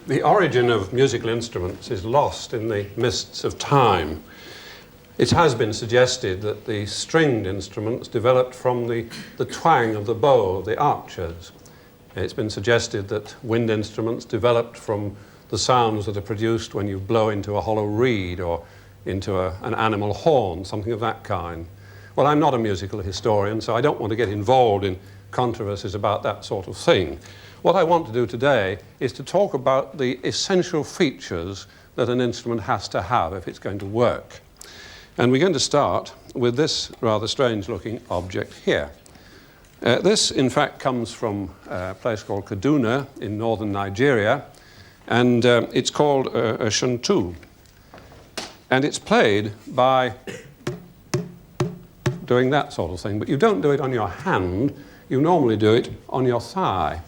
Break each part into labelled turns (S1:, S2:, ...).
S1: The origin of musical instruments is lost in the mists of time. It has been suggested that the stringed instruments developed from the twang of the bow of the archers. It's been suggested that wind instruments developed from the sounds that are produced when you blow into a hollow reed or into an animal horn, something of that kind. Well, I'm not a musical historian, so I don't want to get involved in controversies about that sort of thing. What I want to do today is to talk about the essential features that an instrument has to have if it's going to work. And we're going to start with this rather strange-looking object here. This, in fact, comes from a place called Kaduna in northern Nigeria, and it's called a shantu. And it's played by doing that sort of thing, but you don't do it on your hand, you normally do it on your thigh.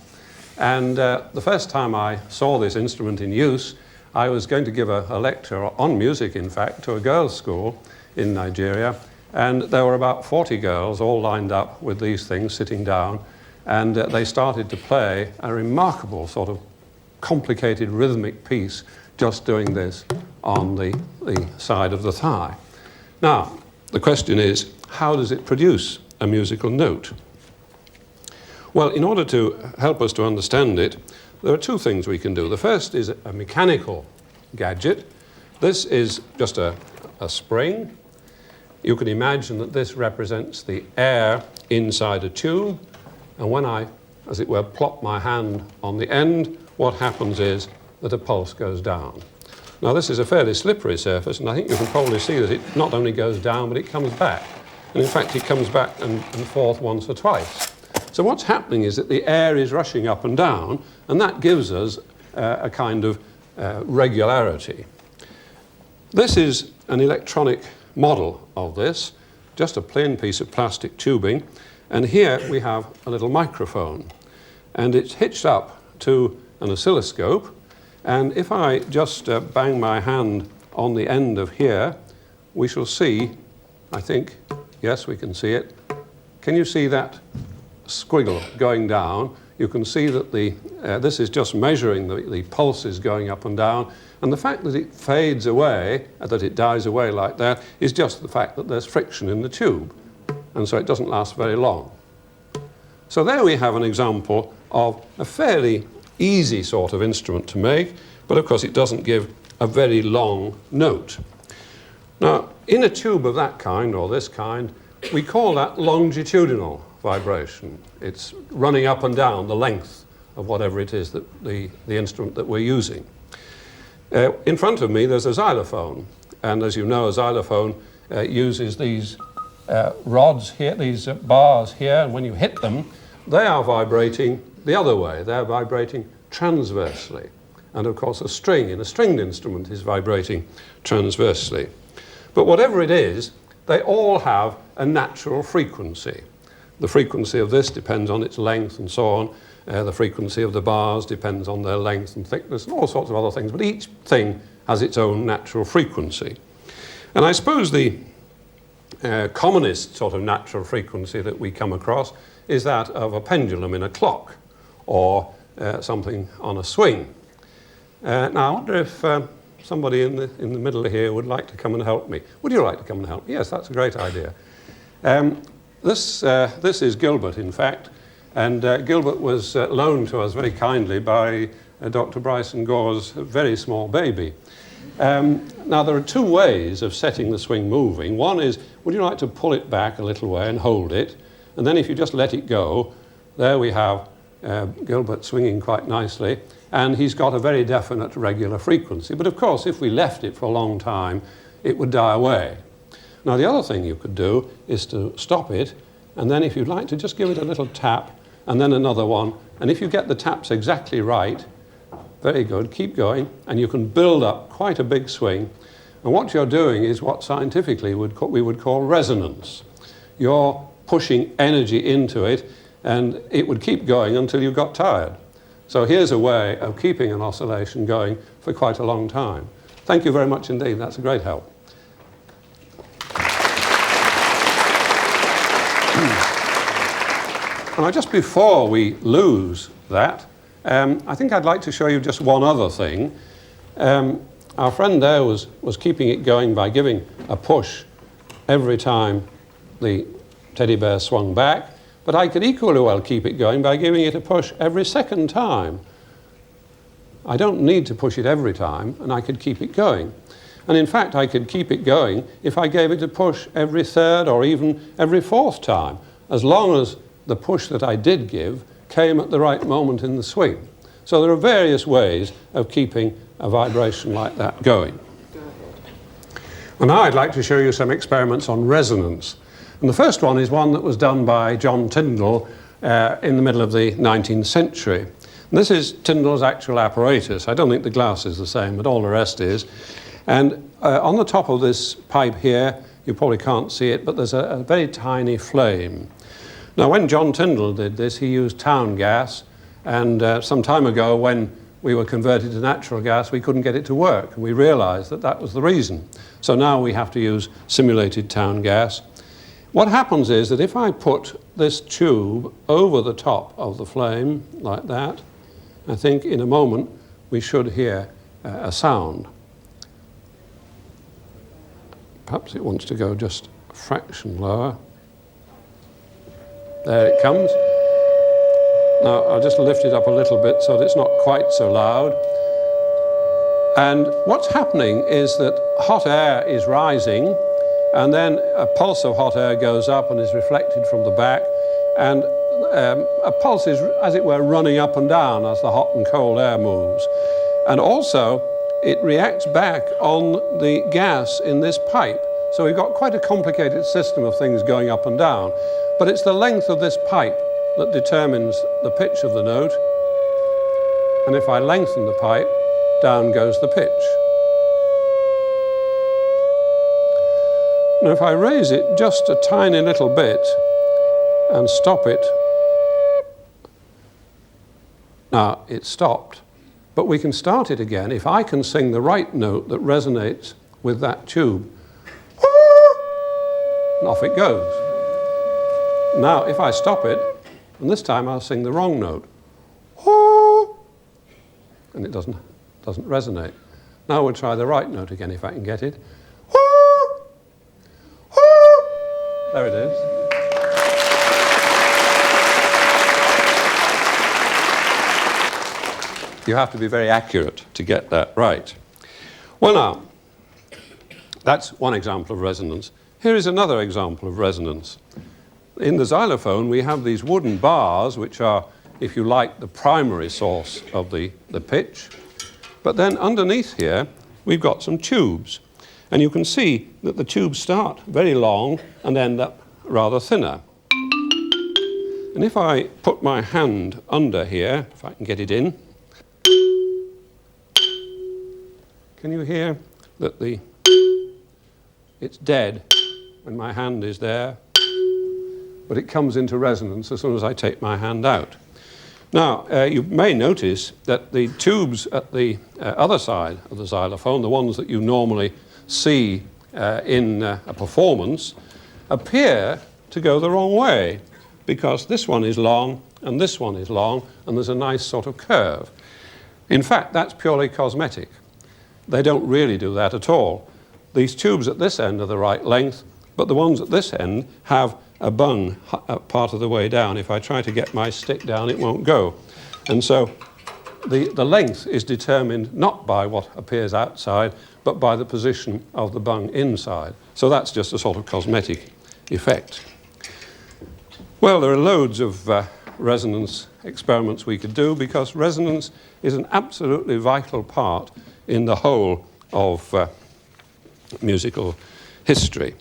S1: And the first time I saw this instrument in use, I was going to give a lecture on music, in fact, to a girls' school in Nigeria, and there were about 40 girls all lined up with these things sitting down, and they started to play a remarkable sort of complicated rhythmic piece just doing this on the side of the thigh. Now, the question is, how does it produce a musical note? Well, in order to help us to understand it, there are two things we can do. The first is a mechanical gadget. This is just a spring. You can imagine that this represents the air inside a tube, and when I, as it were, plop my hand on the end, what happens is that a pulse goes down. Now, this is a fairly slippery surface, and I think you can probably see that it not only goes down, but it comes back. And in fact, it comes back and forth once or twice. So what's happening is that the air is rushing up and down, and that gives us a kind of regularity. This is an electronic model of this, just a plain piece of plastic tubing, and here we have a little microphone, and it's hitched up to an oscilloscope, and if I just bang my hand on the end of here, we shall see, I think, yes, we can see it. Can you see that squiggle going down? You can see that this is just measuring the pulses going up and down, and the fact that it fades away, that it dies away like that, is just the fact that there's friction in the tube, and so it doesn't last very long. So there we have an example of a fairly easy sort of instrument to make, but of course it doesn't give a very long note. Now, in a tube of that kind, or this kind, we call that longitudinal vibration. It's running up and down the length of whatever it is that the instrument that we're using. In front of me there's a xylophone, and as you know, a xylophone uses these rods here, these bars here, and when you hit them, they are vibrating the other way. They're vibrating transversely. And of course a string in a stringed instrument is vibrating transversely. But whatever it is, they all have a natural frequency. The frequency of this depends on its length and so on. The frequency of the bars depends on their length and thickness and all sorts of other things, but each thing has its own natural frequency. And I suppose the commonest sort of natural frequency that we come across is that of a pendulum in a clock or something on a swing. Now, I wonder if somebody in the middle here would like to come and help me. Would you like to come and help me? Yes, that's a great idea. This is Gilbert, in fact, and Gilbert was loaned to us very kindly by Dr. Bryson Gore's very small baby. Now, there are two ways of setting the swing moving. One is, would you like to pull it back a little way and hold it, and then if you just let it go, there we have Gilbert swinging quite nicely, and he's got a very definite regular frequency. But of course, if we left it for a long time, it would die away. Now, the other thing you could do is to stop it, and then if you'd like to just give it a little tap, and then another one, and if you get the taps exactly right, very good, keep going, and you can build up quite a big swing. And what you're doing is what scientifically we would call resonance. You're pushing energy into it, and it would keep going until you got tired. So here's a way of keeping an oscillation going for quite a long time. Thank you very much indeed. That's a great help. And now, just before we lose that, I think I'd like to show you just one other thing. Our friend there was keeping it going by giving a push every time the teddy bear swung back, but I could equally well keep it going by giving it a push every second time. I don't need to push it every time, and I could keep it going. And in fact, I could keep it going if I gave it a push every third or even every fourth time, as long as the push that I did give came at the right moment in the swing. So there are various ways of keeping a vibration like that going. And now I'd like to show you some experiments on resonance. And the first one is one that was done by John Tyndall in the middle of the 19th century. And this is Tyndall's actual apparatus. I don't think the glass is the same, but all the rest is. And on the top of this pipe here, you probably can't see it, but there's a very tiny flame. Now, when John Tyndall did this, he used town gas, and some time ago, when we were converted to natural gas, we couldn't get it to work, and we realized that that was the reason. So now we have to use simulated town gas. What happens is that if I put this tube over the top of the flame, like that, I think in a moment we should hear a sound. Perhaps it wants to go just a fraction lower. There it comes. Now, I'll just lift it up a little bit so that it's not quite so loud. And what's happening is that hot air is rising, and then a pulse of hot air goes up and is reflected from the back, and a pulse is, as it were, running up and down as the hot and cold air moves. And also, it reacts back on the gas in this pipe. So we've got quite a complicated system of things going up and down. But it's the length of this pipe that determines the pitch of the note. And if I lengthen the pipe, down goes the pitch. Now if I raise it just a tiny little bit and stop it, now it's stopped. But we can start it again if I can sing the right note that resonates with that tube. And off it goes. Now, if I stop it, and this time I'll sing the wrong note. And it doesn't resonate. Now we'll try the right note again if I can get it. There it is. You have to be very accurate to get that right. Well now, that's one example of resonance. Here is another example of resonance. In the xylophone, we have these wooden bars, which are, if you like, the primary source of the pitch. But then underneath here, we've got some tubes. And you can see that the tubes start very long and end up rather thinner. And if I put my hand under here, if I can get it in, can you hear that it's dead when my hand is there, but it comes into resonance as soon as I take my hand out. Now, you may notice that the tubes at the other side of the xylophone, the ones that you normally see in a performance, appear to go the wrong way, because this one is long and this one is long, and there's a nice sort of curve. In fact, that's purely cosmetic. They don't really do that at all. These tubes at this end are the right length, but the ones at this end have a bung part of the way down. If I try to get my stick down, it won't go. And so the length is determined not by what appears outside, but by the position of the bung inside. So that's just a sort of cosmetic effect. Well, there are loads of resonance experiments we could do, because resonance is an absolutely vital part in the whole of musical history.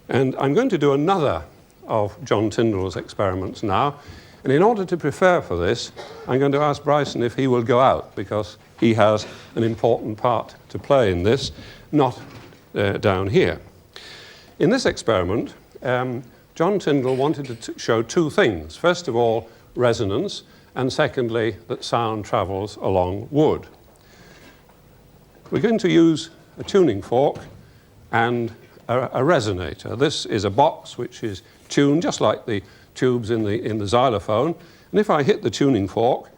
S1: And I'm going to do another of John Tyndall's experiments now. And in order to prepare for this, I'm going to ask Bryson if he will go out, because he has an important part to play in this, not down here. In this experiment, John Tyndall wanted to show two things. First of all, resonance, and secondly, that sound travels along wood. We're going to use a tuning fork and a resonator. This is a box which is tuned just like the tubes in the xylophone. And if I hit the tuning fork,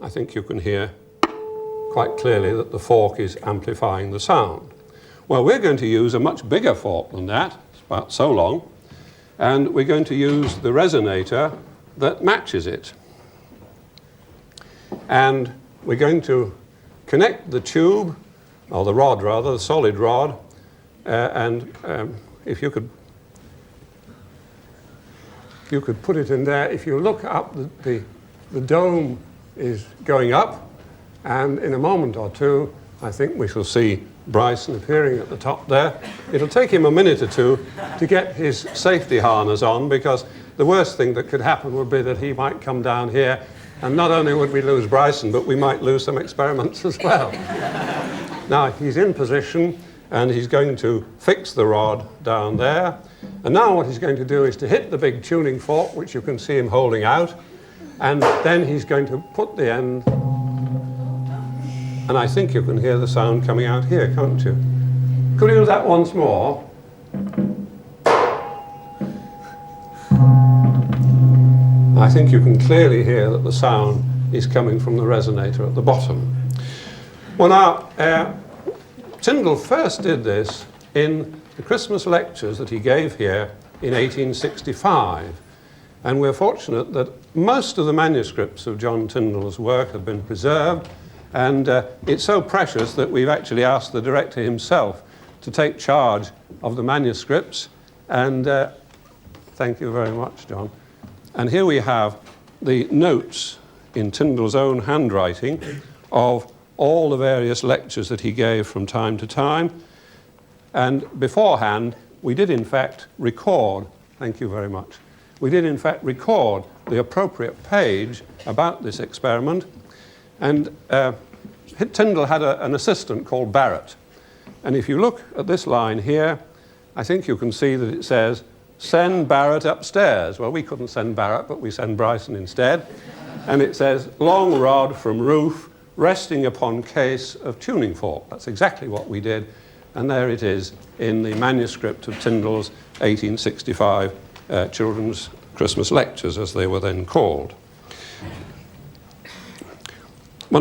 S1: I think you can hear quite clearly that the fork is amplifying the sound. Well, we're going to use a much bigger fork than that. It's about so long. And we're going to use the resonator that matches it. And we're going to connect the tube, or the rod rather, the solid rod, and if you could put it in there. If you look up, the dome is going up, and in a moment or two, I think we shall see Bryson appearing at the top there. It'll take him a minute or two to get his safety harness on, because the worst thing that could happen would be that he might come down here, and not only would we lose Bryson, but we might lose some experiments as well. Now, he's in position, and he's going to fix the rod down there. And now what he's going to do is to hit the big tuning fork, which you can see him holding out, and then he's going to put the end, and I think you can hear the sound coming out here, can't you? Could you do that once more? I think you can clearly hear that the sound is coming from the resonator at the bottom. Well, now, Tyndall first did this in the Christmas lectures that he gave here in 1865. And we're fortunate that most of the manuscripts of John Tyndall's work have been preserved. And it's so precious that we've actually asked the director himself to take charge of the manuscripts. And thank you very much, John. And here we have the notes in Tyndall's own handwriting of all the various lectures that he gave from time to time. And beforehand, we did in fact record, thank you very much, we did in fact record the appropriate page about this experiment. And Tyndall had an assistant called Barrett. And if you look at this line here, I think you can see that it says, "Send Barrett upstairs." Well, we couldn't send Barrett, but we send Bryson instead. And it says, "Long rod from roof, resting upon case of tuning fork." That's exactly what we did. And there it is in the manuscript of Tyndall's 1865 Children's Christmas Lectures, as they were then called. Well,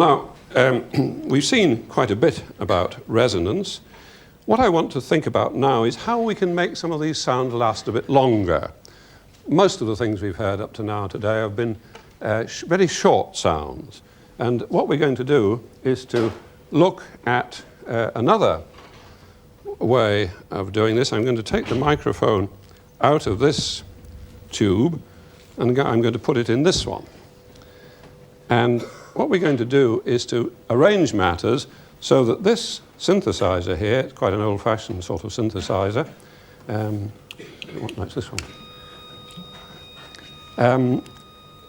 S1: now, we've seen quite a bit about resonance. What I want to think about now is how we can make some of these sounds last a bit longer. Most of the things we've heard up to now today have been very short sounds. And what we're going to do is to look at another way of doing this. I'm going to take the microphone out of this tube, and I'm going to put it in this one. And what we're going to do is to arrange matters so that this synthesizer here, it's quite an old-fashioned sort of synthesizer. What's this one?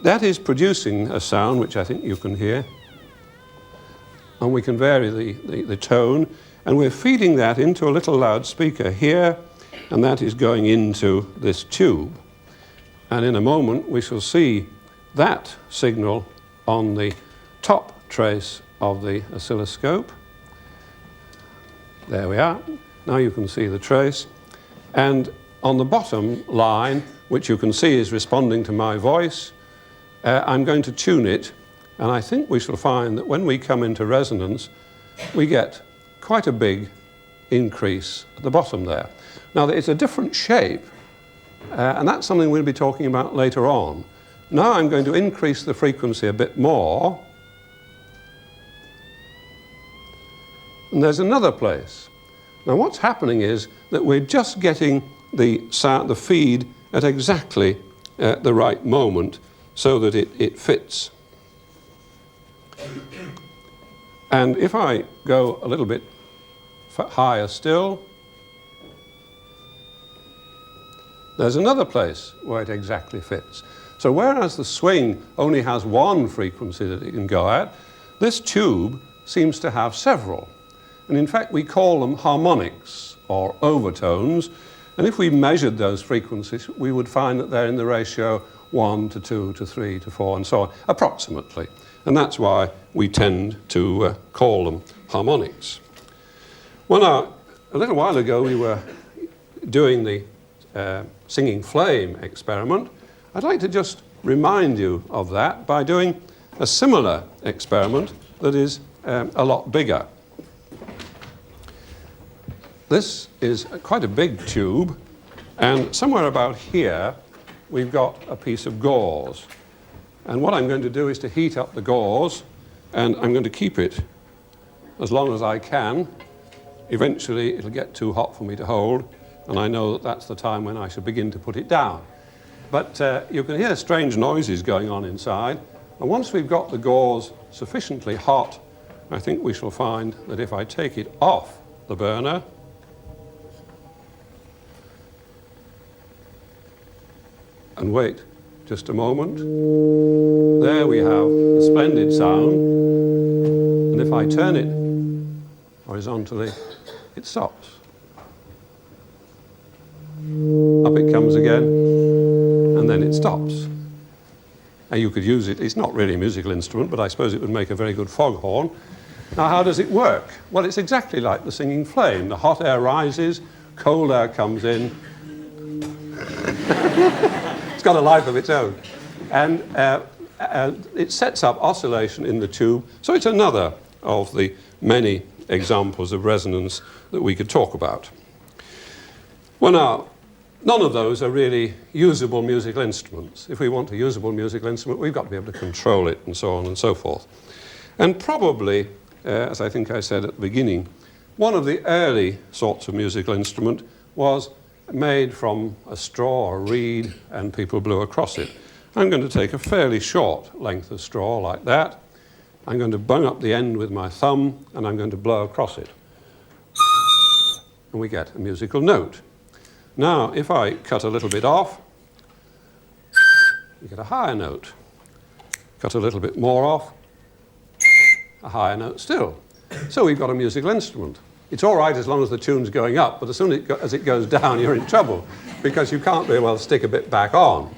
S1: That is producing a sound which I think you can hear. And we can vary the tone. And we're feeding that into a little loudspeaker here, and that is going into this tube. And in a moment, we shall see that signal on the top trace of the oscilloscope. There we are. Now you can see the trace. And on the bottom line, which you can see is responding to my voice, I'm going to tune it. And I think we shall find that when we come into resonance, we get quite a big increase at the bottom there. Now, it's a different shape, and that's something we'll be talking about later on. Now I'm going to increase the frequency a bit more. And there's another place. Now what's happening is that we're just getting the sound, the feed at exactly the right moment so that it fits. And if I go a little bit higher still, there's another place where it exactly fits. So whereas the swing only has one frequency that it can go at, this tube seems to have several. And in fact, we call them harmonics or overtones. And if we measured those frequencies, we would find that they're in the ratio 1 to 2 to 3 to 4 and so on, approximately. And that's why we tend to call them harmonics. Well, now, a little while ago, we were doing the singing flame experiment. I'd like to just remind you of that by doing a similar experiment that is a lot bigger. This is quite a big tube, and somewhere about here we've got a piece of gauze. And what I'm going to do is to heat up the gauze, and I'm going to keep it as long as I can. Eventually it'll get too hot for me to hold, and I know that that's the time when I should begin to put it down. But you can hear strange noises going on inside, and once we've got the gauze sufficiently hot, I think we shall find that if I take it off the burner, and wait just a moment, there we have a splendid sound, and if I turn it horizontally, it stops. Up it comes again, and then it stops. And you could use it, it's not really a musical instrument, but I suppose it would make a very good foghorn. Now, how does it work? Well, it's exactly like the singing flame. The hot air rises, cold air comes in. It's got a life of its own. And it sets up oscillation in the tube. So it's another of the many examples of resonance that we could talk about. Well, now, none of those are really usable musical instruments. If we want a usable musical instrument, we've got to be able to control it and so on and so forth. And probably, as I think I said at the beginning, one of the early sorts of musical instrument was made from a straw or reed, and people blew across it. I'm going to take a fairly short length of straw like that. I'm going to bung up the end with my thumb, and I'm going to blow across it. And we get a musical note. Now, if I cut a little bit off, you get a higher note. Cut a little bit more off, a higher note still. So we've got a musical instrument. It's all right as long as the tune's going up, but as soon as it goes down, you're in trouble, because you can't very well stick a bit back on.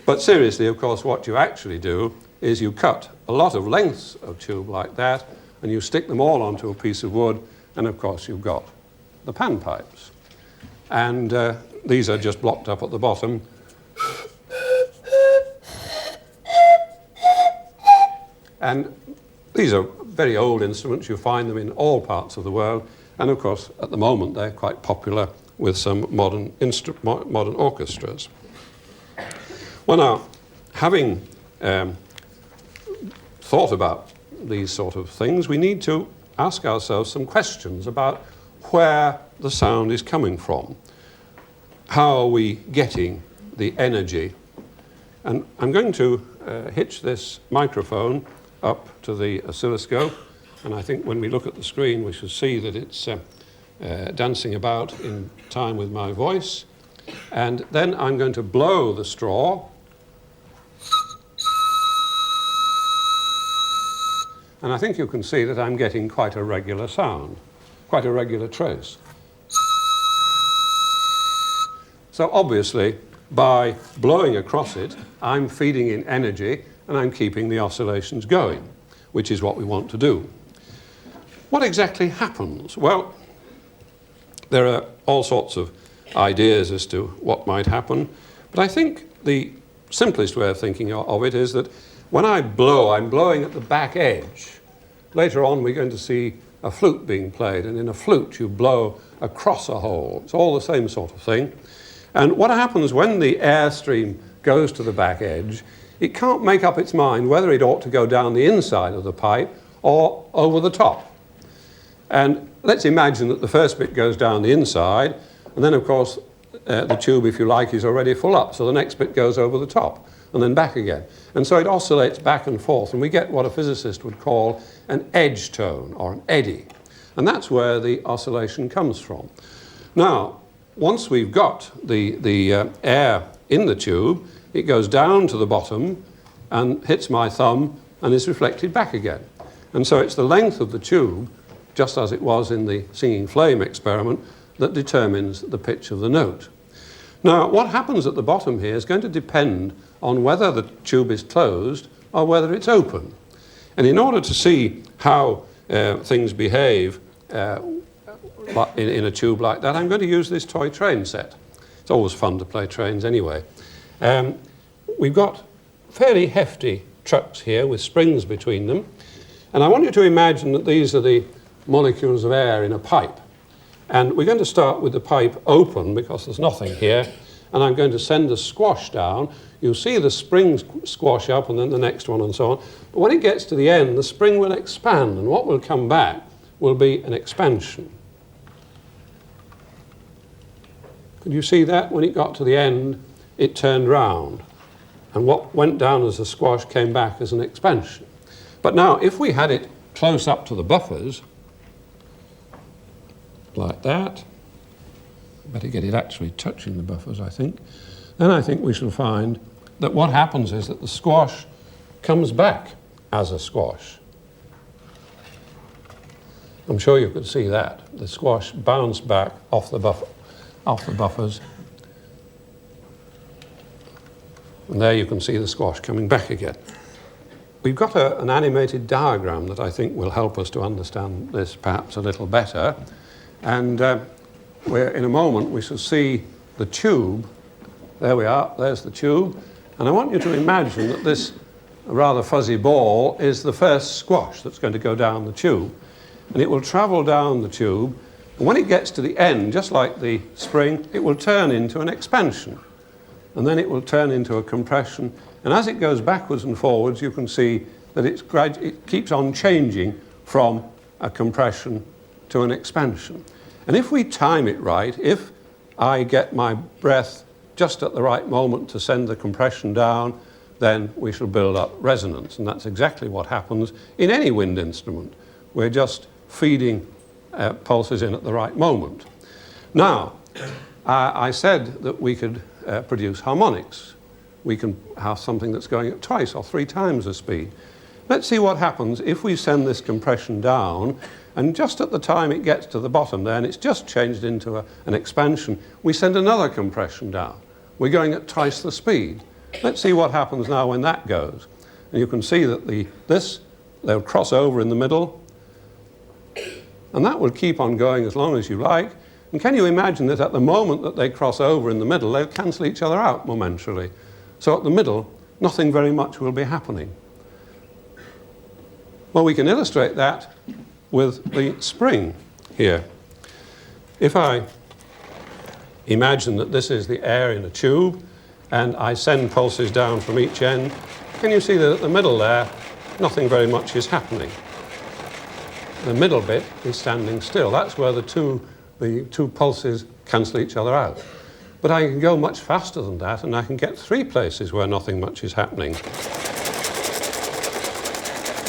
S1: But seriously, of course, what you actually do is you cut a lot of lengths of tube like that, and you stick them all onto a piece of wood, and of course you've got the panpipes. And these are just blocked up at the bottom. And these are very old instruments. You find them in all parts of the world. And of course, at the moment, they're quite popular with some modern orchestras. Well, now, having thought about these sort of things, we need to ask ourselves some questions about where the sound is coming from. How are we getting the energy? And I'm going to hitch this microphone up to the oscilloscope, and I think when we look at the screen we should see that it's dancing about in time with my voice. And then I'm going to blow the straw, and I think you can see that I'm getting quite a regular sound, quite a regular trace. So obviously, by blowing across it, I'm feeding in energy and I'm keeping the oscillations going, which is what we want to do. What exactly happens? Well, there are all sorts of ideas as to what might happen, but I think the simplest way of thinking of it is that when I blow, I'm blowing at the back edge. Later on, we're going to see a flute being played, and in a flute you blow across a hole. It's all the same sort of thing. And what happens when the airstream goes to the back edge, it can't make up its mind whether it ought to go down the inside of the pipe or over the top. And let's imagine that the first bit goes down the inside, and then of course the tube, if you like, is already full up. So the next bit goes over the top and then back again. And so it oscillates back and forth, and we get what a physicist would call an edge tone or an eddy. And that's where the oscillation comes from. Now, once we've got the air in the tube, it goes down to the bottom and hits my thumb and is reflected back again. And so it's the length of the tube, just as it was in the singing flame experiment, that determines the pitch of the note. Now, what happens at the bottom here is going to depend on whether the tube is closed or whether it's open. And in order to see how things behave in a tube like that, I'm going to use this toy train set. It's always fun to play trains anyway. We've got fairly hefty trucks here with springs between them. And I want you to imagine that these are the molecules of air in a pipe. And we're going to start with the pipe open because there's nothing here. And I'm going to send the squash down. You'll see the springs squash up and then the next one and so on. But when it gets to the end, the spring will expand. And what will come back will be an expansion. Could you see that? When it got to the end, it turned round. And what went down as a squash came back as an expansion. But now, if we had it close up to the buffers, like that, better get it actually touching the buffers, I think, then I think we shall find that what happens is that the squash comes back as a squash. I'm sure you could see that. The squash bounced back off the buffers. And there you can see the squash coming back again. We've got an animated diagram that I think will help us to understand this perhaps a little better. And in a moment we shall see the tube. There we are, there's the tube. And I want you to imagine that this rather fuzzy ball is the first squash that's going to go down the tube. And it will travel down the tube. And when it gets to the end, just like the spring, it will turn into an expansion. And then it will turn into a compression. And as it goes backwards and forwards, you can see that it keeps on changing from a compression to an expansion. And if we time it right, if I get my breath just at the right moment to send the compression down, then we shall build up resonance. And that's exactly what happens in any wind instrument. We're just feeding pulses in at the right moment. Now, I said that we could produce harmonics. We can have something that's going at twice or 3 times the speed. Let's see what happens if we send this compression down, and just at the time it gets to the bottom there, and it's just changed into an expansion, we send another compression down. We're going at twice the speed. Let's see what happens now when that goes. And you can see that they'll cross over in the middle, and that will keep on going as long as you like. And can you imagine that at the moment that they cross over in the middle, they'll cancel each other out momentarily. So at the middle, nothing very much will be happening. Well, we can illustrate that with the spring here. If I imagine that this is the air in a tube, and I send pulses down from each end, can you see that at the middle there, nothing very much is happening? The middle bit is standing still. That's where the two pulses cancel each other out. But I can go much faster than that, and I can get 3 places where nothing much is happening.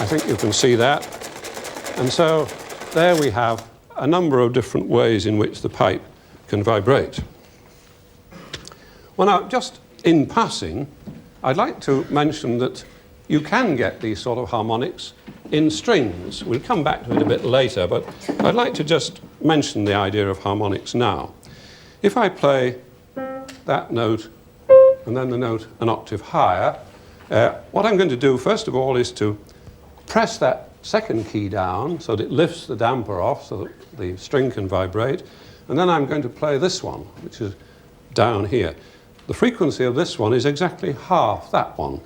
S1: I think you can see that. And so there we have a number of different ways in which the pipe can vibrate. Well, now, just in passing, I'd like to mention that you can get these sort of harmonics in strings. We'll come back to it a bit later, but I'd like to just mention the idea of harmonics now. If I play that note and then the note an octave higher, what I'm going to do first of all is to press that second key down so that it lifts the damper off so that the string can vibrate, and then I'm going to play this one, which is down here. The frequency of this one is exactly half that one.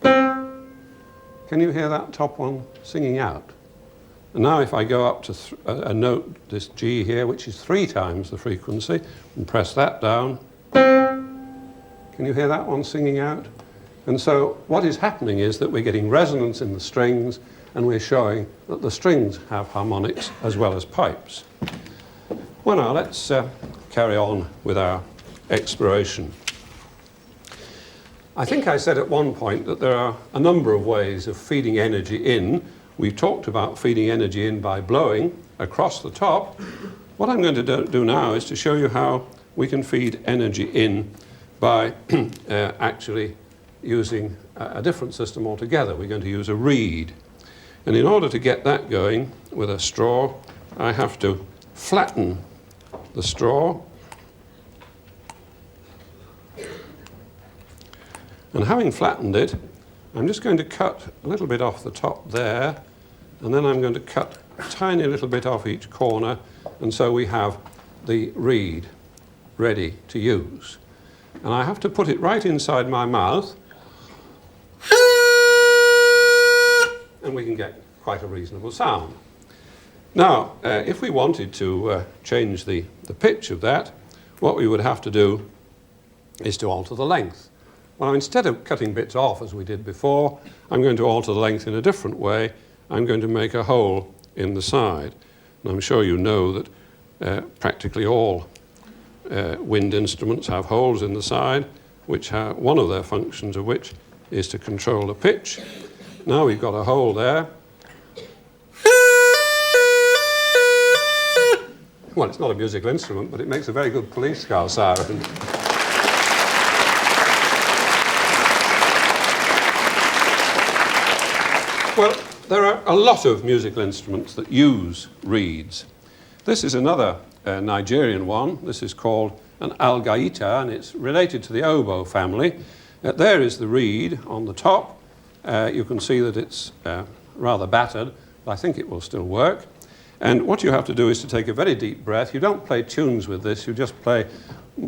S1: Can you hear that top one singing out? And now if I go up to a note, this G here, which is 3 times the frequency, and press that down, can you hear that one singing out? And so what is happening is that we're getting resonance in the strings, and we're showing that the strings have harmonics as well as pipes. Well, now let's carry on with our exploration. I think I said at one point that there are a number of ways of feeding energy in. We've talked about feeding energy in by blowing across the top. What I'm going to do now is to show you how we can feed energy in by actually using a different system altogether. We're going to use a reed. And in order to get that going with a straw, I have to flatten the straw. And having flattened it, I'm just going to cut a little bit off the top there, and then I'm going to cut a tiny little bit off each corner, and so we have the reed ready to use. And I have to put it right inside my mouth, and we can get quite a reasonable sound. Now, if we wanted to change the pitch of that, what we would have to do is to alter the length. Well, instead of cutting bits off as we did before, I'm going to alter the length in a different way. I'm going to make a hole in the side. And I'm sure you know that practically all wind instruments have holes in the side, which one of their functions of which is to control the pitch. Now we've got a hole there. Well, it's not a musical instrument, but it makes a very good police car siren. Well, there are a lot of musical instruments that use reeds. This is another Nigerian one. This is called an algaita, and it's related to the oboe family. There is the reed on the top. You can see that it's rather battered, but I think it will still work. And what you have to do is to take a very deep breath. You don't play tunes with this, you just play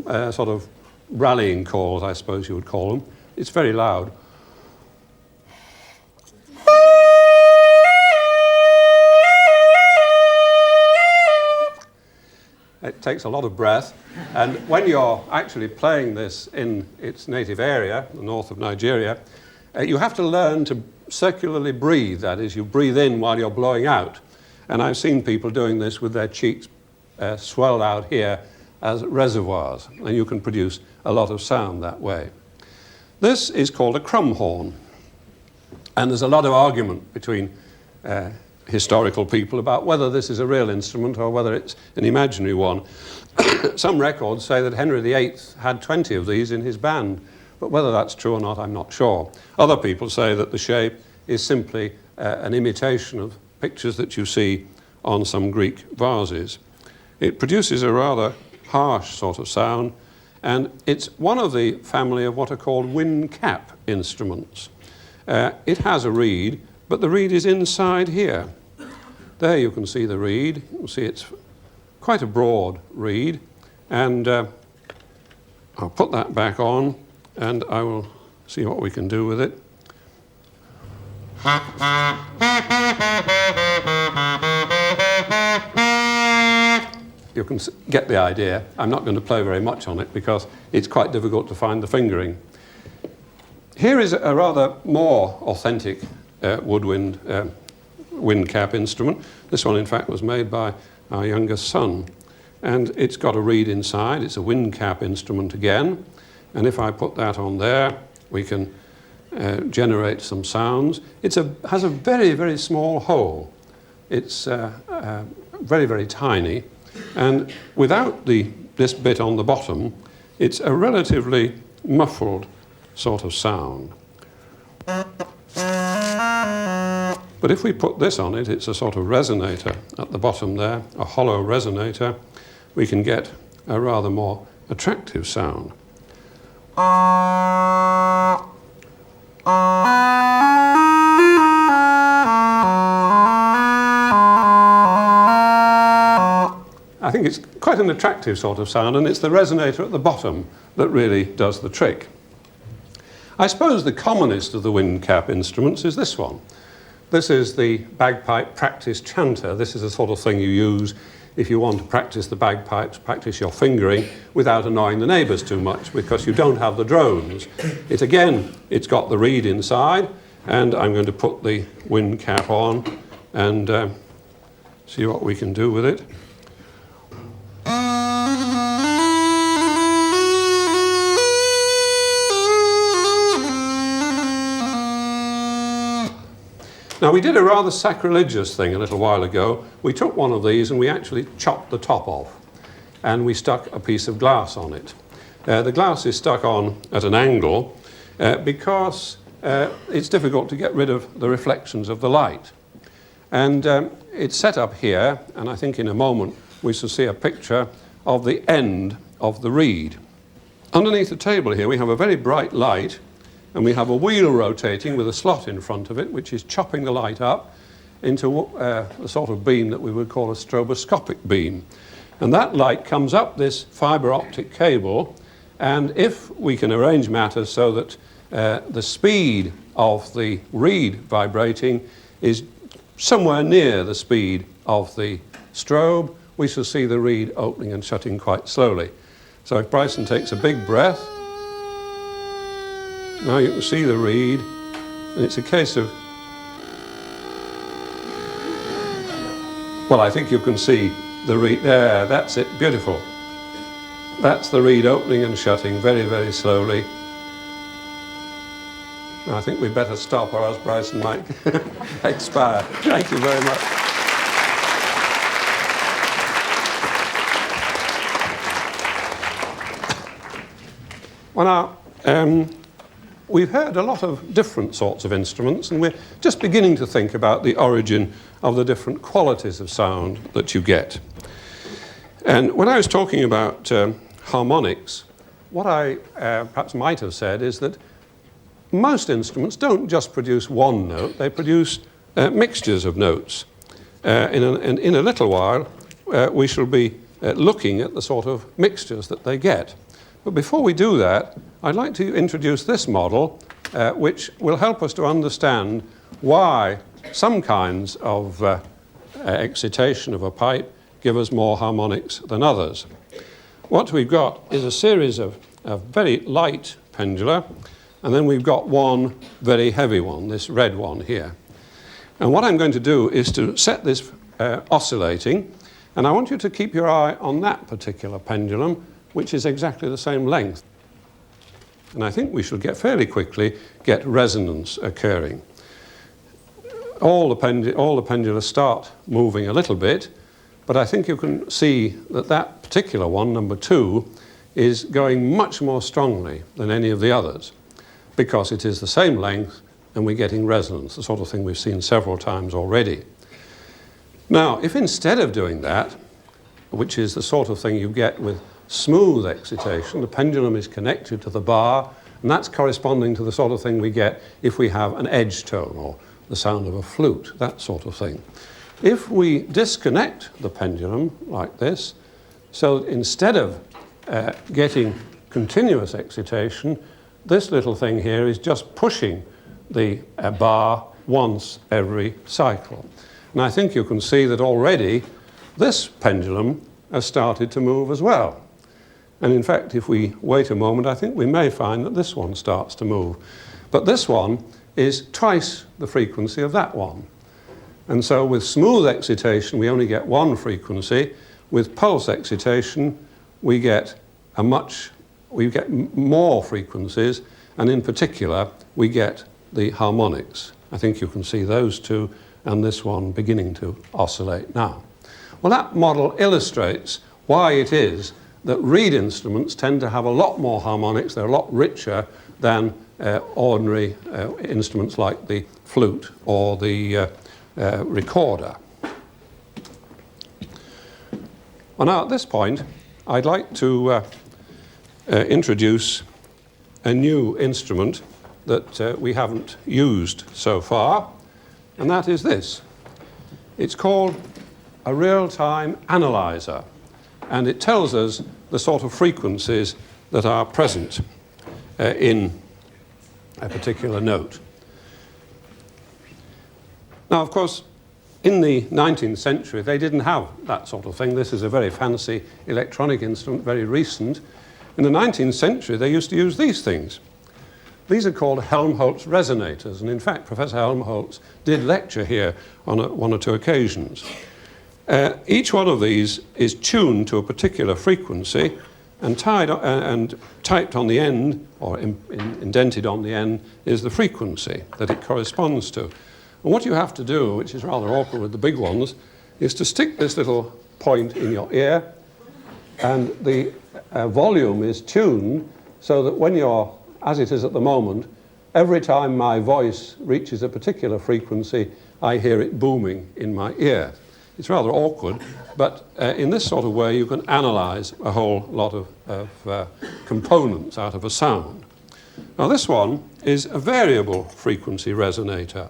S1: sort of rallying calls, I suppose you would call them. It's very loud. It takes a lot of breath, and when you're actually playing this in its native area, the north of Nigeria, you have to learn to circularly breathe. That is, you breathe in while you're blowing out. And I've seen people doing this with their cheeks swelled out here as reservoirs, and you can produce a lot of sound that way. This is called a crumhorn, and there's a lot of argument between historical people about whether this is a real instrument or whether it's an imaginary one. Some records say that Henry VIII had 20 of these in his band, but whether that's true or not, I'm not sure. Other people say that the shape is simply an imitation of pictures that you see on some Greek vases. It produces a rather harsh sort of sound, and it's one of the family of what are called wind cap instruments. It has a reed, but the reed is inside here. There you can see the reed. You can see it's quite a broad reed, and I'll put that back on and I will see what we can do with it. You can get the idea. I'm not going to play very much on it because it's quite difficult to find the fingering. Here is a rather more authentic woodwind wind cap instrument. This one, in fact, was made by our youngest son, and it's got a reed inside. It's a wind cap instrument again, and if I put that on there, we can generate some sounds. It has a very, very small hole. It's very, very tiny, and without this bit on the bottom, it's a relatively muffled sort of sound. But if we put this on it, it's a sort of resonator at the bottom there, a hollow resonator. We can get a rather more attractive sound. I think it's quite an attractive sort of sound, and it's the resonator at the bottom that really does the trick. I suppose the commonest of the wind cap instruments is this one. This is the bagpipe practice chanter. This is the sort of thing you use if you want to practice the bagpipes, practice your fingering without annoying the neighbours too much, because you don't have the drones. It's got the reed inside, and I'm going to put the wind cap on and see what we can do with it. Now, we did a rather sacrilegious thing a little while ago. We took one of these and we actually chopped the top off, and we stuck a piece of glass on it. The glass is stuck on at an angle because it's difficult to get rid of the reflections of the light. And it's set up here, and I think in a moment we shall see a picture of the end of the reed. Underneath the table here we have a very bright light, and we have a wheel rotating with a slot in front of it, which is chopping the light up into the sort of beam that we would call a stroboscopic beam. And that light comes up this fibre optic cable, and if we can arrange matters so that the speed of the reed vibrating is somewhere near the speed of the strobe, we shall see the reed opening and shutting quite slowly. So if Bryson takes a big breath, now you can see the reed, and it's a case of, well, I think you can see the reed there. That's it, beautiful. That's the reed opening and shutting very, very slowly. Now, I think we'd better stop, or else Bryson might expire. Thank you very much. Well, now, we've heard a lot of different sorts of instruments, and we're just beginning to think about the origin of the different qualities of sound that you get. And when I was talking about harmonics, what I perhaps might have said is that most instruments don't just produce one note, they produce mixtures of notes. In a little while, we shall be looking at the sort of mixtures that they get. But before we do that, I'd like to introduce this model, which will help us to understand why some kinds of excitation of a pipe give us more harmonics than others. What we've got is a series of very light pendula, and then we've got one very heavy one, this red one here. And what I'm going to do is to set this oscillating, and I want you to keep your eye on that particular pendulum, which is exactly the same length. And I think we should fairly quickly get resonance occurring. All the pendula start moving a little bit, but I think you can see that that particular one, number 2, is going much more strongly than any of the others, because it is the same length and we're getting resonance, the sort of thing we've seen several times already. Now, if instead of doing that, which is the sort of thing you get with smooth excitation, the pendulum is connected to the bar, and that's corresponding to the sort of thing we get if we have an edge tone or the sound of a flute, that sort of thing. If we disconnect the pendulum like this, so instead of getting continuous excitation, this little thing here is just pushing the bar once every cycle. And I think you can see that already this pendulum has started to move as well. And in fact, if we wait a moment, I think we may find that this one starts to move. But this one is twice the frequency of that one. And so with smooth excitation, we only get one frequency. With pulse excitation, we get more frequencies, and in particular, we get the harmonics. I think you can see those two, and this one beginning to oscillate now. Well, that model illustrates why it is that reed instruments tend to have a lot more harmonics, they're a lot richer than ordinary instruments like the flute or the recorder. Well, now at this point, I'd like to introduce a new instrument that we haven't used so far, and that is this. It's called a real-time analyzer, and it tells us the sort of frequencies that are present in a particular note. Now, of course, in the 19th century, they didn't have that sort of thing. This is a very fancy electronic instrument, very recent. In the 19th century, they used to use these things. These are called Helmholtz resonators, and in fact, Professor Helmholtz did lecture here on one or two occasions. Each one of these is tuned to a particular frequency, and typed on the end, or indented on the end, is the frequency that it corresponds to. And what you have to do, which is rather awkward with the big ones, is to stick this little point in your ear, and the volume is tuned so that when you're, as it is at the moment, every time my voice reaches a particular frequency, I hear it booming in my ear. It's rather awkward, but in this sort of way you can analyze a whole lot of components out of a sound. Now this one is a variable frequency resonator,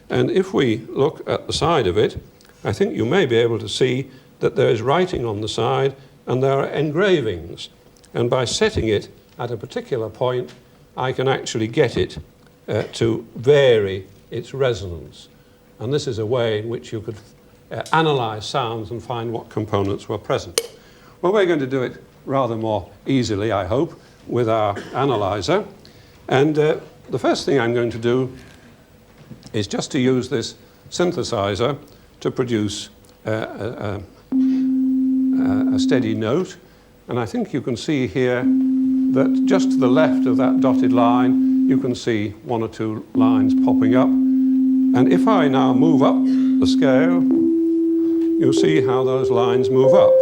S1: and if we look at the side of it, I think you may be able to see that there is writing on the side and there are engravings, and by setting it at a particular point I can actually get it to vary its resonance, and this is a way in which you could analyze sounds and find what components were present. Well, we're going to do it rather more easily, I hope, with our analyzer. And the first thing I'm going to do is just to use this synthesizer to produce a steady note. And I think you can see here that just to the left of that dotted line, you can see one or two lines popping up. And if I now move up the scale, you'll see how those lines move up.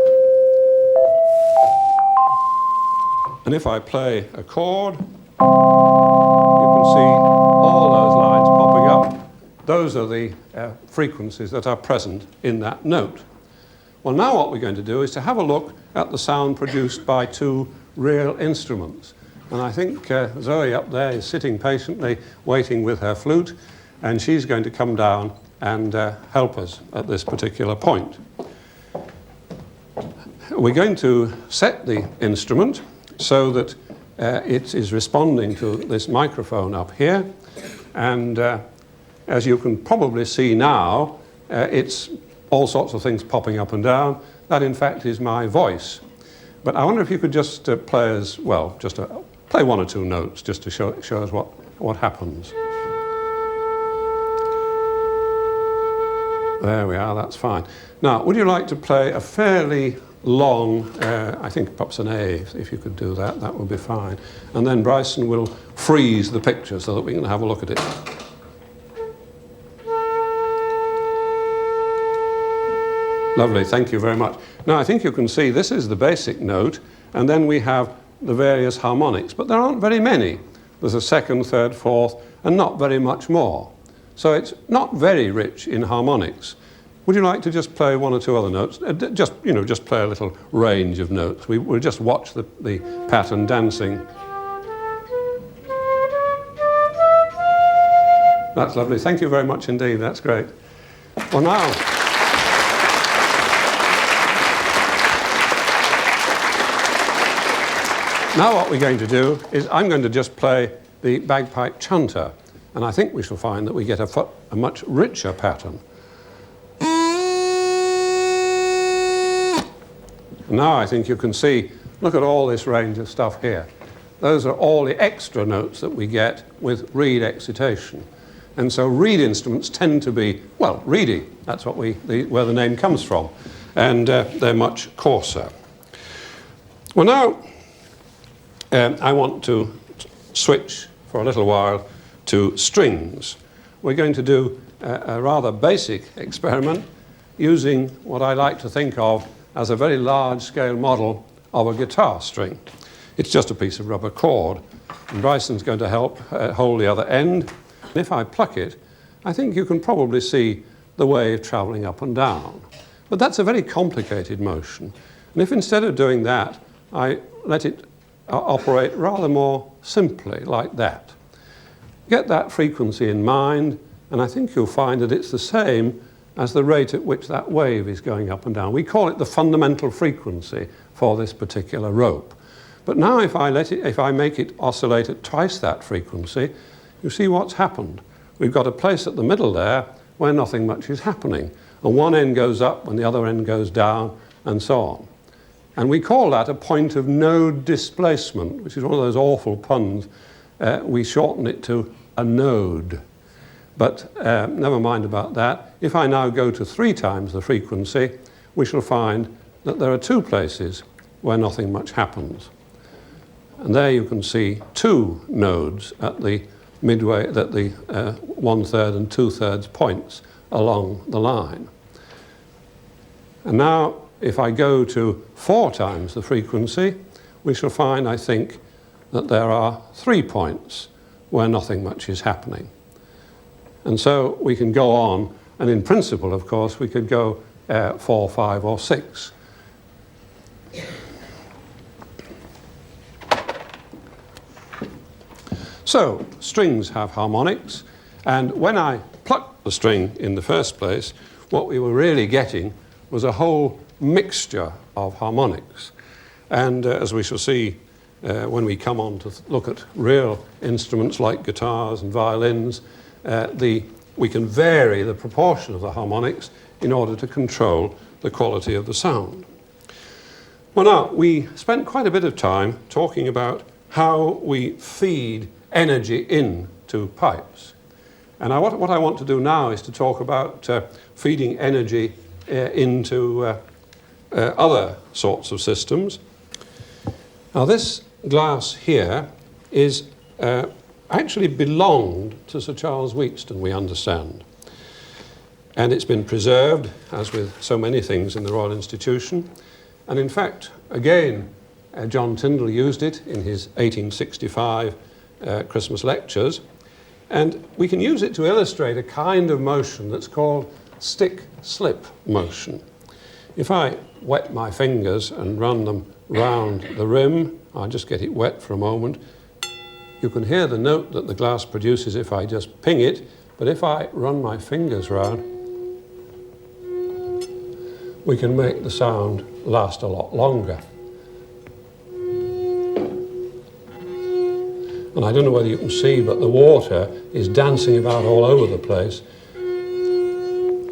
S1: And if I play a chord, you can see all those lines popping up. Those are the frequencies that are present in that note. Well, now what we're going to do is to have a look at the sound produced by two real instruments. And I think Zoe up there is sitting patiently waiting with her flute, and she's going to come down and help us at this particular point. We're going to set the instrument so that it is responding to this microphone up here, and as you can probably see now, it's all sorts of things popping up and down. That in fact is my voice. But I wonder if you could just play as well, just play one or two notes just to show us what happens. There we are, that's fine. Now, would you like to play a fairly long, I think perhaps an A, if you could do that, that would be fine. And then Bryson will freeze the picture so that we can have a look at it. Lovely, thank you very much. Now, I think you can see this is the basic note, and then we have the various harmonics, but there aren't very many. There's a second, third, fourth, and not very much more. So it's not very rich in harmonics. Would you like to just play one or two other notes? Just play a little range of notes. We'll just watch the pattern dancing. That's lovely. Thank you very much indeed. That's great. Well, now what we're going to do is I'm going to just play the bagpipe chanter, and I think we shall find that we get a much richer pattern. Now I think you can see, look at all this range of stuff here. Those are all the extra notes that we get with reed excitation. And so reed instruments tend to be, well, reedy. That's what where the name comes from. And they're much coarser. Well, now I want to switch for a little while to strings. We're going to do a rather basic experiment using what I like to think of as a very large-scale model of a guitar string. It's just a piece of rubber cord, and Bryson's going to help hold the other end. And if I pluck it, I think you can probably see the wave travelling up and down. But that's a very complicated motion, and if instead of doing that, I let it operate rather more simply, like that. Get that frequency in mind, and I think you'll find that it's the same as the rate at which that wave is going up and down. We call it the fundamental frequency for this particular rope. But now if I make it oscillate at twice that frequency, you see what's happened. We've got a place at the middle there where nothing much is happening. And one end goes up and the other end goes down, and so on. And we call that a point of no displacement, which is one of those awful puns. We shorten it to a node. But never mind about that. If I now go to 3 times the frequency, we shall find that there are 2 places where nothing much happens. And there you can see 2 nodes at the midway at the 1/3 and 2/3 points along the line. And now, if I go to 4 times the frequency, we shall find, I think, that there are 3 points where nothing much is happening. And so we can go on, and in principle, of course, we could go 4, 5, or 6. So, strings have harmonics, and when I plucked the string in the first place, what we were really getting was a whole mixture of harmonics. And as we shall see when we come on to look at real instruments like guitars and violins, we can vary the proportion of the harmonics in order to control the quality of the sound. Well, now, we spent quite a bit of time talking about how we feed energy into pipes. And what I want to do now is to talk about feeding energy into other sorts of systems. Now, this glass here is actually belonged to Sir Charles Wheatstone, we understand. And it's been preserved, as with so many things in the Royal Institution. And in fact, again, John Tyndall used it in his 1865 Christmas lectures. And we can use it to illustrate a kind of motion that's called stick-slip motion. If I wet my fingers and run them round the rim, I'll just get it wet for a moment, you can hear the note that the glass produces if I just ping it, but if I run my fingers round, we can make the sound last a lot longer. And I don't know whether you can see, but the water is dancing about all over the place.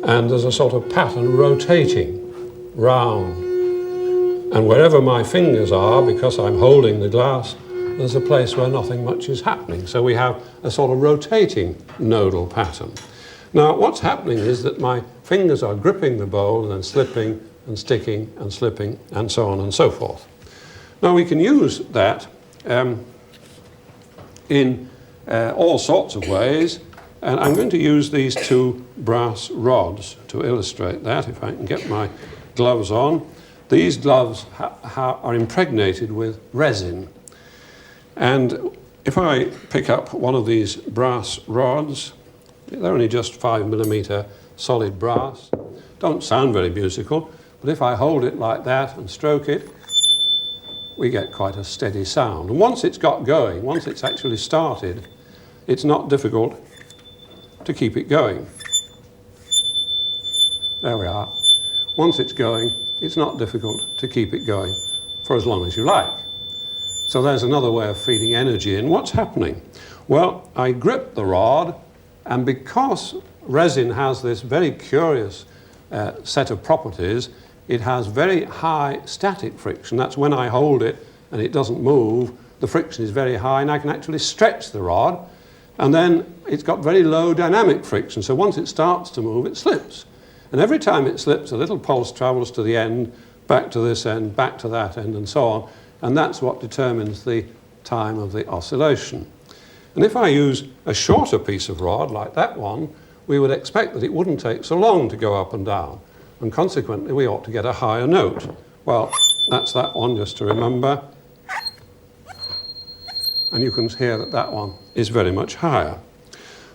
S1: And there's a sort of pattern rotating round. And wherever my fingers are, because I'm holding the glass, there's a place where nothing much is happening. So we have a sort of rotating nodal pattern. Now, what's happening is that my fingers are gripping the bowl and then slipping and sticking and slipping and so on and so forth. Now, we can use that in all sorts of ways, and I'm going to use these 2 brass rods to illustrate that, if I can get my gloves on. These gloves are impregnated with resin, and if I pick up one of these brass rods, they're only just 5mm solid brass, don't sound very musical, but if I hold it like that and stroke it, we get quite a steady sound. And once it's got going, once it's actually started, it's not difficult to keep it going. There we are. Once it's going, it's not difficult to keep it going for as long as you like. So there's another way of feeding energy in. What's happening? Well, I grip the rod, and because resin has this very curious set of properties, it has very high static friction. That's when I hold it and it doesn't move, the friction is very high, and I can actually stretch the rod, and then it's got very low dynamic friction. So once it starts to move, it slips. And every time it slips, a little pulse travels to the end, back to this end, back to that end, and so on. And that's what determines the time of the oscillation. And if I use a shorter piece of rod, like that one, we would expect that it wouldn't take so long to go up and down. And consequently, we ought to get a higher note. Well, that's that one, just to remember. And you can hear that that one is very much higher.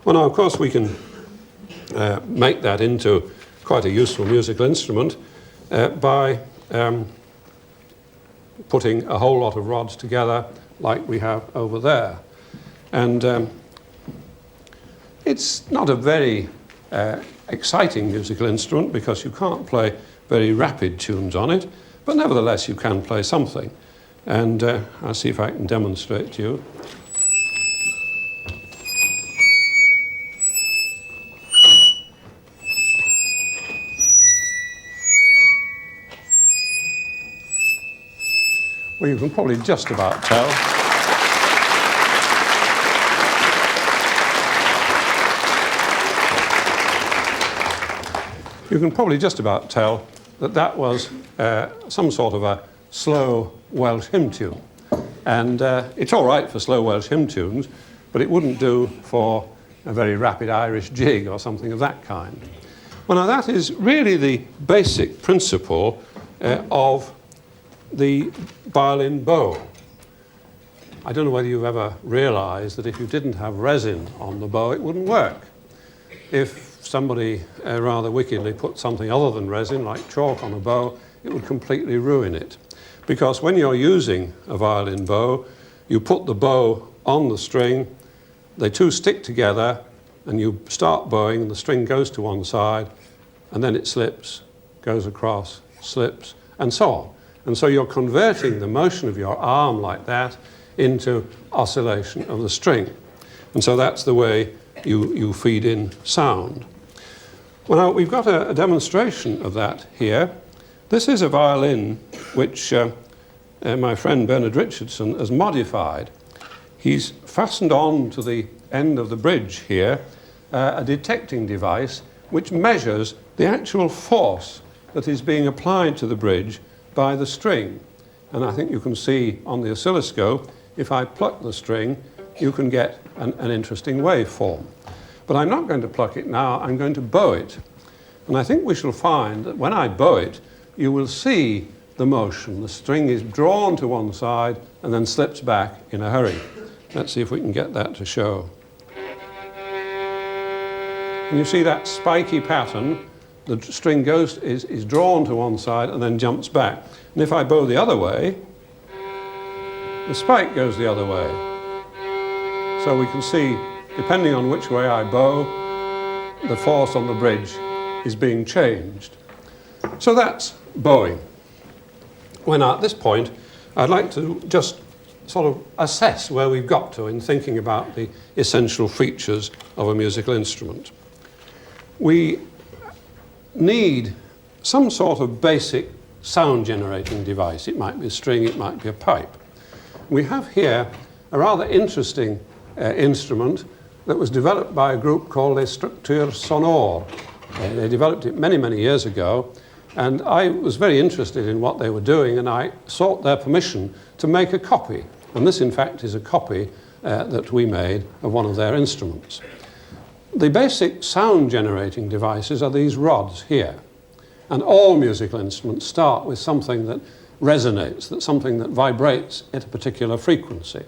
S1: Well, now, of course, we can make that into quite a useful musical instrument by putting a whole lot of rods together like we have over there. And it's not a very exciting musical instrument because you can't play very rapid tunes on it, but nevertheless you can play something. And I'll see if I can demonstrate to you. Well, you can probably just about tell. You can probably just about tell that that was some sort of a slow Welsh hymn tune. And it's all right for slow Welsh hymn tunes, but it wouldn't do for a very rapid Irish jig or something of that kind. Well, now that is really the basic principle of the violin bow. I don't know whether you've ever realized that if you didn't have resin on the bow, it wouldn't work. If somebody rather wickedly put something other than resin, like chalk, on a bow, it would completely ruin it. Because when you're using a violin bow, you put the bow on the string, they two stick together, and you start bowing, and the string goes to one side, and then it slips, goes across, slips, and so on. And so you're converting the motion of your arm like that into oscillation of the string. And so that's the way you feed in sound. Well, now, we've got a demonstration of that here. This is a violin which my friend Bernard Richardson has modified. He's fastened on to the end of the bridge here a detecting device which measures the actual force that is being applied to the bridge by the string. And I think you can see on the oscilloscope, if I pluck the string, you can get an interesting waveform. But I'm not going to pluck it now, I'm going to bow it. And I think we shall find that when I bow it, you will see the motion. The string is drawn to one side and then slips back in a hurry. Let's see if we can get that to show. And you see that spiky pattern. The string is drawn to one side and then jumps back. And if I bow the other way, the spike goes the other way. So we can see, depending on which way I bow, the force on the bridge is being changed. So that's bowing. Well, now at this point, I'd like to just sort of assess where we've got to in thinking about the essential features of a musical instrument. We need some sort of basic sound generating device. It might be a string, it might be a pipe. We have here a rather interesting instrument that was developed by a group called les structures sonores. They developed it many, many years ago, and I was very interested in what they were doing, and I sought their permission to make a copy. And this, in fact, is a copy that we made of one of their instruments. The basic sound generating devices are these rods here. And all musical instruments start with something that resonates, that's something that vibrates at a particular frequency.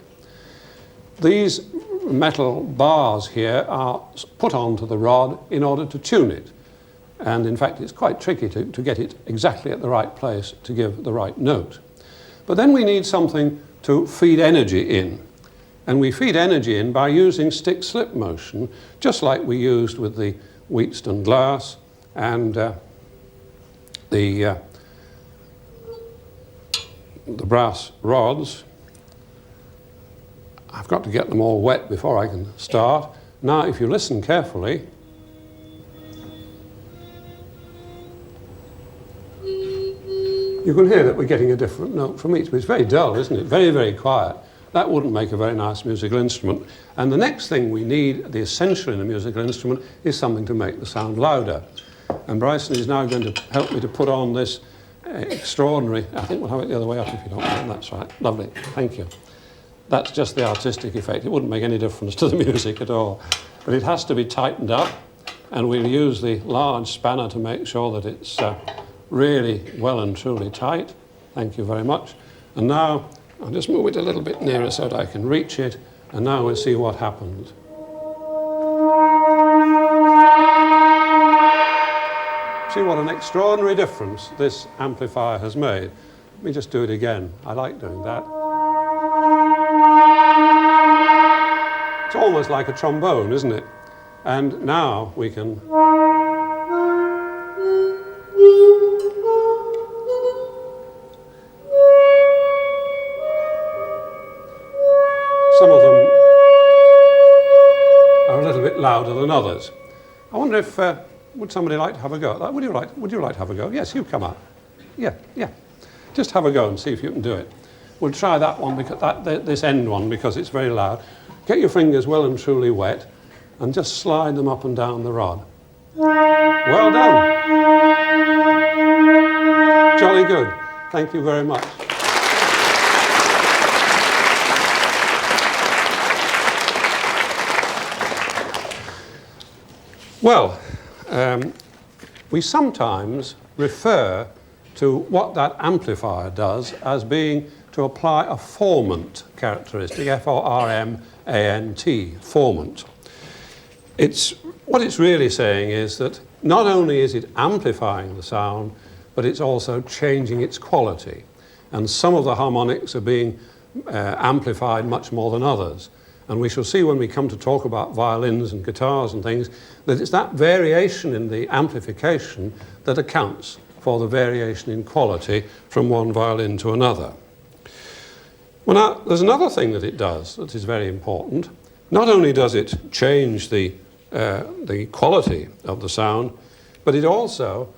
S1: These metal bars here are put onto the rod in order to tune it. And in fact, it's quite tricky to get it exactly at the right place to give the right note. But then we need something to feed energy in. And we feed energy in by using stick-slip motion, just like we used with the Wheatstone glass and the brass rods. I've got to get them all wet before I can start. Now, if you listen carefully, you can hear that we're getting a different note from each, but it's very dull, isn't it? Very, very quiet. That wouldn't make a very nice musical instrument. And the next thing we need, the essential in a musical instrument, is something to make the sound louder. And Bryson is now going to help me to put on this extraordinary, I think we'll have it the other way up if you don't mind. That's right. Lovely. Thank you. That's just the artistic effect. It wouldn't make any difference to the music at all. But it has to be tightened up, and we'll use the large spanner to make sure that it's really well and truly tight. Thank you very much. And now I'll just move it a little bit nearer so that I can reach it, and now we'll see what happens. See what an extraordinary difference this amplifier has made. Let me just do it again. I like doing that. It's almost like a trombone, isn't it? And now we can some of them are a little bit louder than others. I wonder if would somebody like to have a go at that? Would you like to have a go? Yes, you come up. Yeah. Just have a go and see if you can do it. We'll try that one, because this end one, because it's very loud. Get your fingers well and truly wet and just slide them up and down the rod. Well done. Jolly good. Thank you very much. Well, we sometimes refer to what that amplifier does as being to apply a formant characteristic, F-O-R-M-A-N-T, formant. What it's really saying is that not only is it amplifying the sound, but it's also changing its quality. And some of the harmonics are being amplified much more than others. And we shall see when we come to talk about violins and guitars and things, that it's that variation in the amplification that accounts for the variation in quality from one violin to another. Well, now, there's another thing that it does that is very important. Not only does it change the quality of the sound, but it also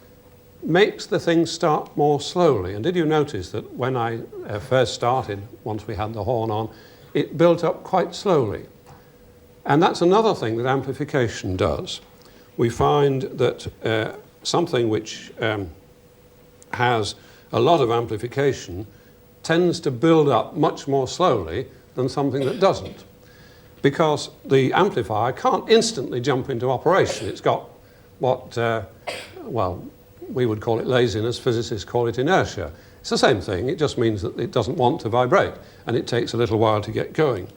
S1: makes the thing start more slowly. And did you notice that when I first started, once we had the horn on, it built up quite slowly? And that's another thing that amplification does. We find that something which has a lot of amplification tends to build up much more slowly than something that doesn't, because the amplifier can't instantly jump into operation. It's got what, well, we would call it laziness, physicists call it inertia. It's the same thing, it just means that it doesn't want to vibrate, and it takes a little while to get going.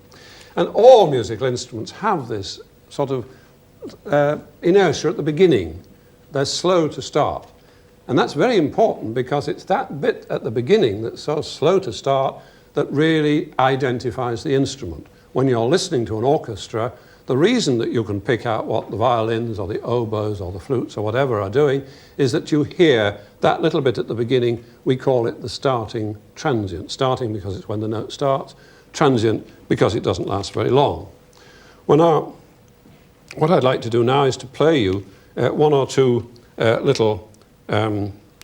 S1: And all musical instruments have this sort of inertia at the beginning. They're slow to start. And that's very important, because it's that bit at the beginning that's so slow to start that really identifies the instrument. When you're listening to an orchestra, the reason that you can pick out what the violins or the oboes or the flutes or whatever are doing is that you hear that little bit at the beginning. We call it the starting transient. Starting because it's when the note starts, transient because it doesn't last very long. Well, now, what I'd like to do now is to play you one or two little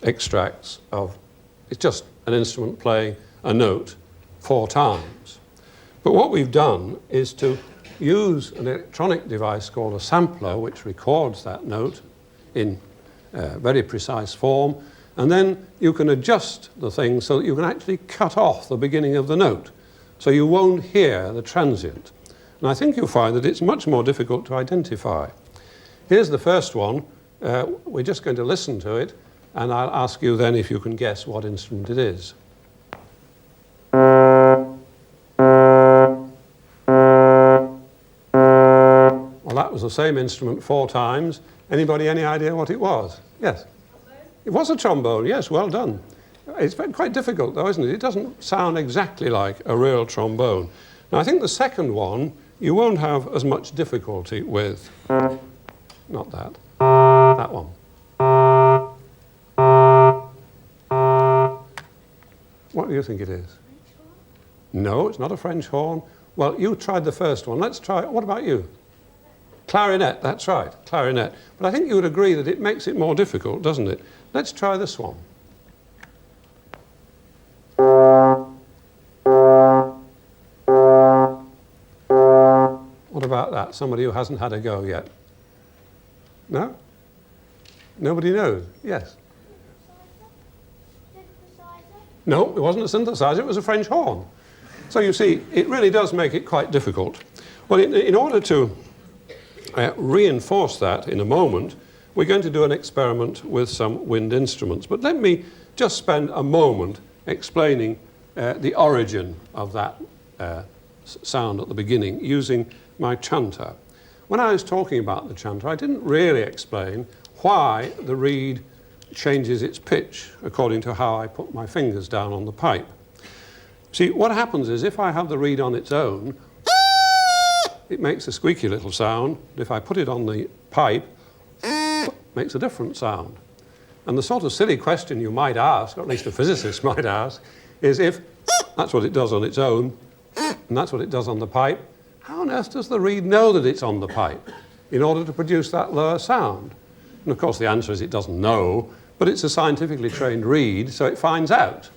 S1: extracts of, it's just an instrument playing a note 4 times. But what we've done is to use an electronic device called a sampler, which records that note in very precise form, and then you can adjust the thing so that you can actually cut off the beginning of the note, so you won't hear the transient. And I think you'll find that it's much more difficult to identify. Here's the first one. We're just going to listen to it, and I'll ask you then if you can guess what instrument it is. Well, that was the same instrument 4 times. Anybody any idea what it was? Yes? It was a trombone, yes, well done. It's quite difficult though, isn't it? It doesn't sound exactly like a real trombone. Now, I think the second one you won't have as much difficulty with. Not that. That one. What do you think it is? No, it's not a French horn. Well, you tried the first one. Let's try, what about you? Clarinet, that's right, clarinet. But I think you would agree that it makes it more difficult, doesn't it? Let's try this one. What about that? Somebody who hasn't had a go yet? No? Nobody knows? Yes? No, it wasn't a synthesizer, it was a French horn. So you see, it really does make it quite difficult. Well, in order to reinforce that in a moment, we're going to do an experiment with some wind instruments. But let me just spend a moment explaining the origin of that sound at the beginning using my chanter. When I was talking about the chanter, I didn't really explain why the reed changes its pitch according to how I put my fingers down on the pipe. See, what happens is if I have the reed on its own, it makes a squeaky little sound. If I put it on the pipe, it makes a different sound. And the sort of silly question you might ask, or at least a physicist might ask, is if that's what it does on its own, and that's what it does on the pipe, how on earth does the reed know that it's on the pipe in order to produce that lower sound? And of course the answer is it doesn't know, but it's a scientifically trained reed, so it finds out.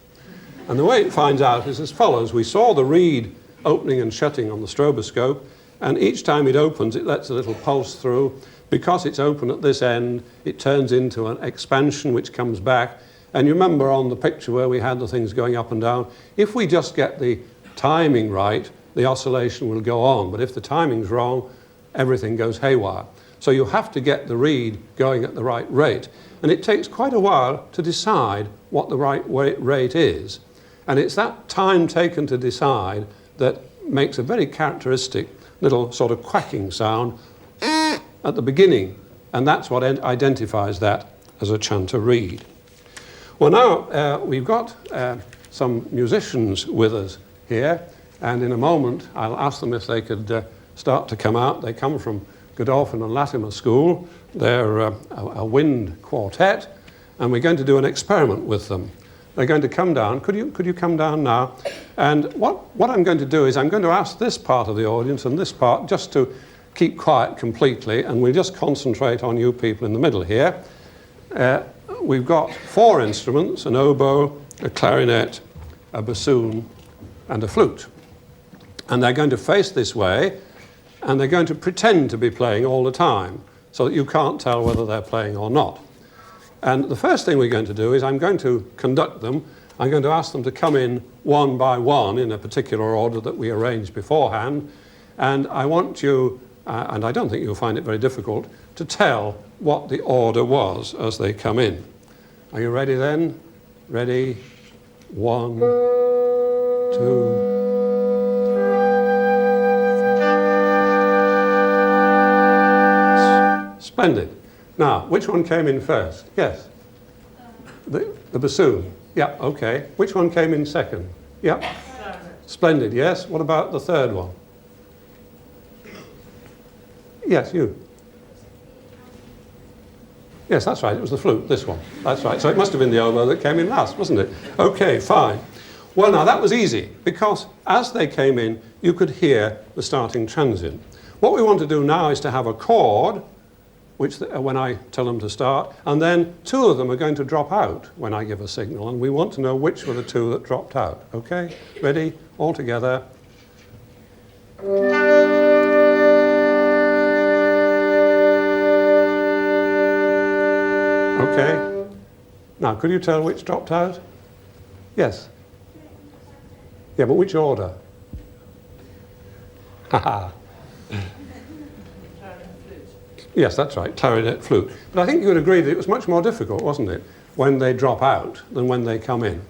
S1: And the way it finds out is as follows. We saw the reed opening and shutting on the stroboscope, and each time it opens, it lets a little pulse through. Because it's open at this end, it turns into an expansion which comes back. And you remember on the picture where we had the things going up and down, if we just get the timing right, the oscillation will go on. But if the timing's wrong, everything goes haywire. So you have to get the reed going at the right rate. And it takes quite a while to decide what the right rate is. And it's that time taken to decide that makes a very characteristic little sort of quacking sound at the beginning. And that's what identifies that as a chanter reed. Well, now we've got some musicians with us here. And in a moment, I'll ask them if they could start to come out. They come from Godolphin and Latimer School. They're a wind quartet, and we're going to do an experiment with them. They're going to come down. Could you come down now? And what I'm going to do is I'm going to ask this part of the audience and this part just to keep quiet completely, and we'll just concentrate on you people in the middle here. We've got 4 instruments, an oboe, a clarinet, a bassoon, and a flute. And they're going to face this way, and they're going to pretend to be playing all the time, so that you can't tell whether they're playing or not. And the first thing we're going to do is I'm going to conduct them. I'm going to ask them to come in one by one in a particular order that we arranged beforehand. And I want you, and I don't think you'll find it very difficult, to tell what the order was as they come in. Are you ready then? Ready? 1, 2. Splendid. Now, which one came in first? Yes? The bassoon. Yeah, okay. Which one came in second? Yeah? Splendid, yes. What about the third one? Yes, you. Yes, that's right. It was the flute, this one. That's right. So it must have been the oboe that came in last, wasn't it? Okay, fine. Well, now, that was easy, because as they came in, you could hear the starting transient. What we want to do now is to have a chord, which when I tell them to start, and then 2 of them are going to drop out when I give a signal, and we want to know which were the 2 that dropped out. Okay? Ready? All together. Okay. Now, could you tell which dropped out? Yes. Yeah, but which order? Haha. Yes, that's right, clarinet, flute. But I think you would agree that it was much more difficult, wasn't it, when they drop out than when they come in.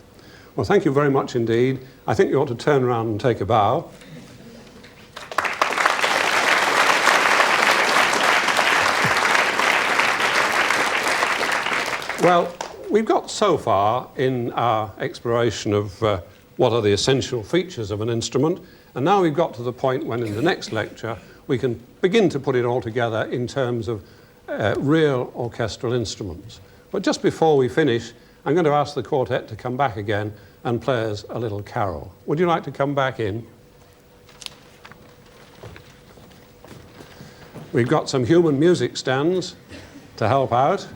S1: Well, thank you very much indeed. I think you ought to turn around and take a bow. Well, we've got so far in our exploration of what are the essential features of an instrument, and now we've got to the point when in the next lecture we can begin to put it all together in terms of real orchestral instruments. But just before we finish, I'm going to ask the quartet to come back again and play us a little carol. Would you like to come back in? We've got some human music stands to help out.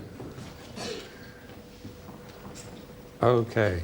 S1: Okay.